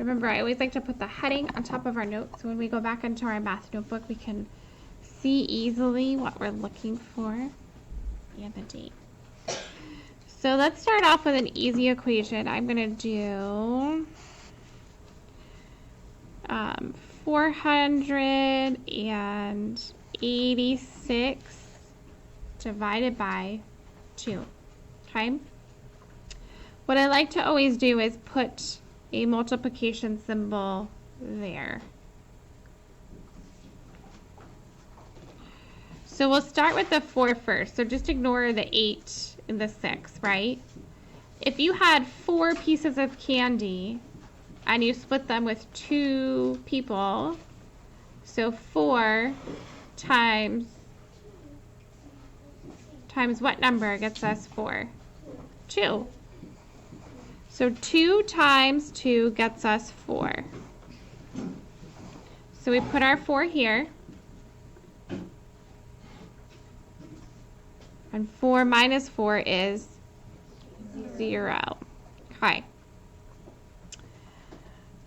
Remember, I always like to put the heading on top of our notes, so when we go back into our math notebook, we can see easily what we're looking for and the date. So let's start off with an easy equation. I'm going to do 486 divided by 2. Okay? What I like to always do is put a multiplication symbol there. So we'll start with the 4 first. So just ignore the 8 and the 6, right? If you had 4 pieces of candy and you split them with 2 people, so 4 times what number gets us 4? 2. So 2 times 2 gets us 4. So we put our 4 here. And 4 minus 4 is 0. Okay.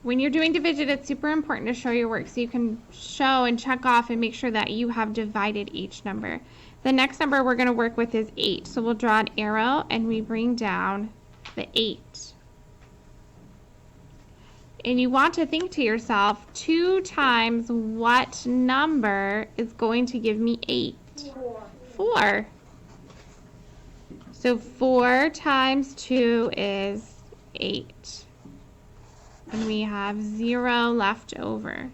When you're doing division, it's super important to show your work so you can show and check off and make sure that you have divided each number. The next number we're going to work with is 8. So we'll draw an arrow and we bring down the 8. And you want to think to yourself, 2 times what number is going to give me 8? 4. So 4 times 2 is 8. And we have 0 left over.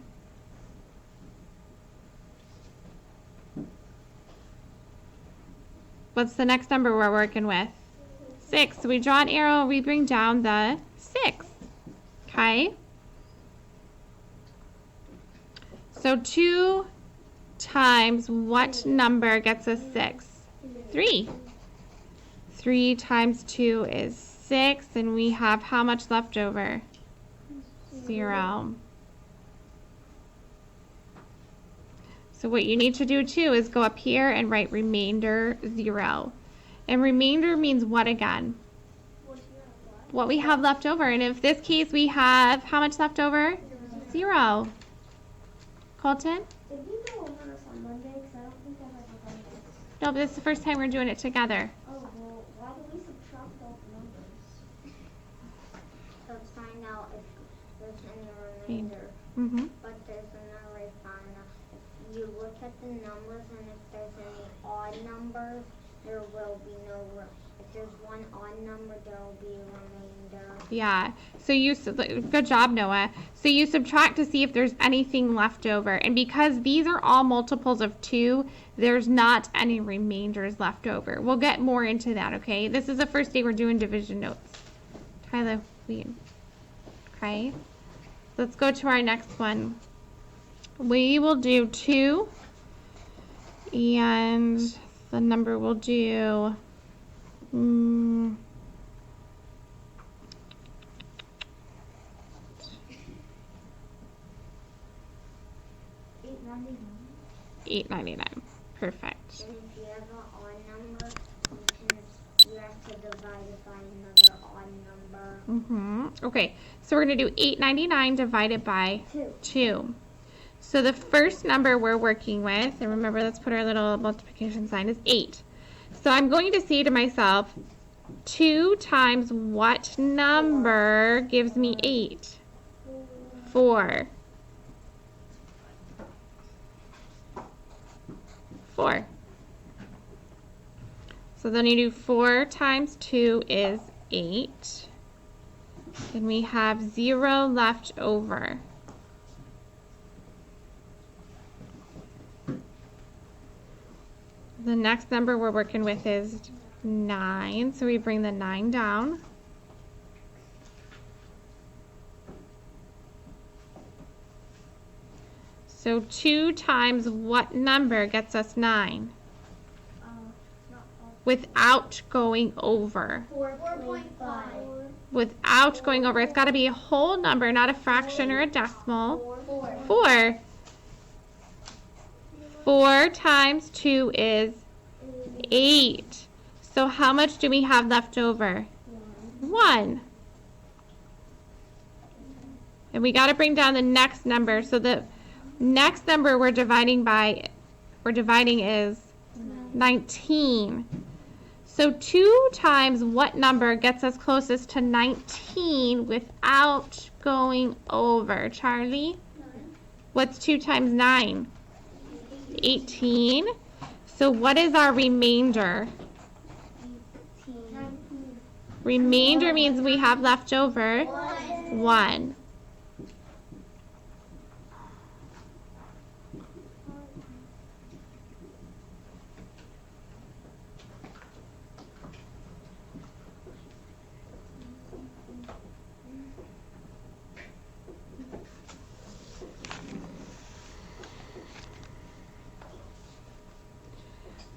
What's the next number we're working with? 6. So we draw an arrow, we bring down the 6. Okay? So 2 times what number gets us 6? 3. 3 times 2 is 6, and we have how much left over? 0. So what you need to do too is go up here and write remainder 0. And remainder means what again? What we have left over. And in this case we have how much left over? 0. Colton? Did we go over this on Monday? Because I don't think I've ever done this. No, but this is the first time we're doing it together. Oh, well, why do we subtract all the numbers? So let's find out if there's any remainder. Mm-hmm. But there's another way to find out. If you look at the numbers and if there's any odd numbers, there will be no if there's one odd number, there will be a remainder. Yeah. So good job, Noah. So you subtract to see if there's anything left over. And because these are all multiples of 2, there's not any remainders left over. We'll get more into that, okay? This is the first day we're doing division notes. Tyler, okay? Let's go to our next one. We will do 2, and the number we'll do 899. Perfect. And if you have an odd number, you have to divide it by another odd number. Okay, so we're going to do 899 divided by 2. So the first number we're working with, and remember, let's put our little multiplication sign, is 8. So I'm going to say to myself, 2 times what number gives me 8? 4. 4. So then you do 4 times 2 is 8. And we have 0 left over. The next number we're working with is 9. So we bring the 9 down. So 2 times what number gets us 9? Without going over. 4.5. Without going over. It's got to be a whole number, not a fraction or a decimal. 4. 4 times 2 is 8. So how much do we have left over? 1. And we got to bring down the next number. So the next number we're dividing is 19. So 2 times what number gets us closest to 19 without going over? Charlie? What's 2 times 9? 18. So what is our remainder? Remainder means we have left over 1.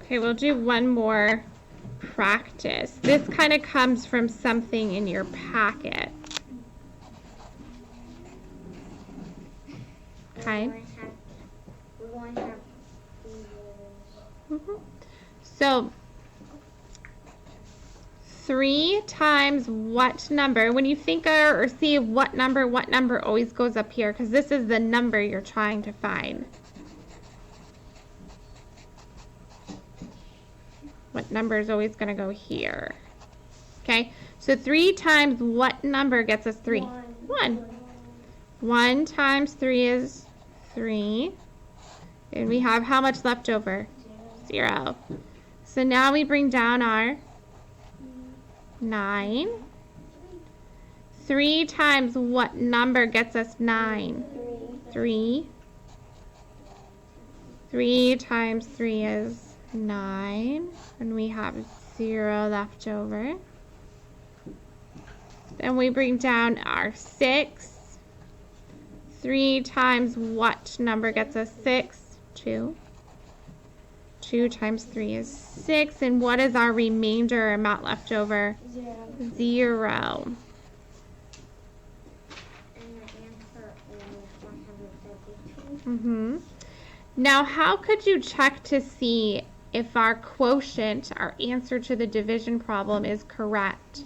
Okay, we'll do one more practice. This kind of comes from something in your packet. Okay. We're going to have So 3 times what number? When you think or see what number always goes up here, because this is the number you're trying to find. What number is always going to go here? Okay, so 3 times what number gets us 3? 1. 1 times 3 is 3. And we have how much left over? 0. So now we bring down our 9. 3 times what number gets us 9? 3. 3 times 3 is 9, and we have 0 left over. Then we bring down our 6. 3 times what number gets us 6? 2. 2 times 3 is 6, and what is our remainder amount left over? 0. And the answer is 132. Now, how could you check to see if our quotient, our answer to the division problem, is correct?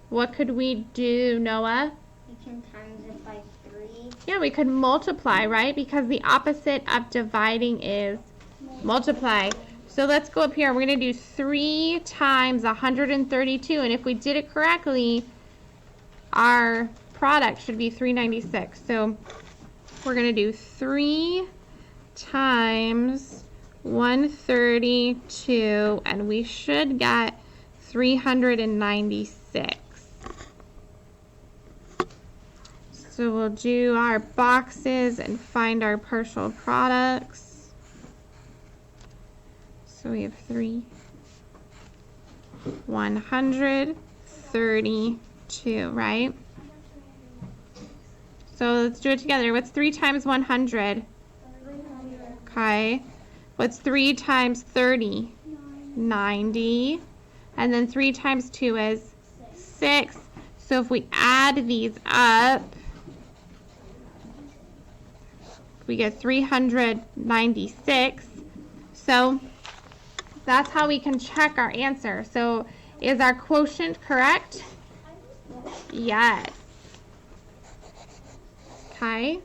What could we do, Noah? You can times it by 3. Yeah, we could multiply, right? Because the opposite of dividing is multiply. So let's go up here. We're going to do 3 times 132. And if we did it correctly, our product should be 396. So we're going to do 3 times 132, and we should get 396. So we'll do our boxes and find our partial products. So we have 132, right? So let's do it together. What's 3 times 100? Okay. What's 3 times 30? 90. And then 3 times 2 is 6. So if we add these up, we get 396. So that's how we can check our answer. So is our quotient correct? Yes. Okay.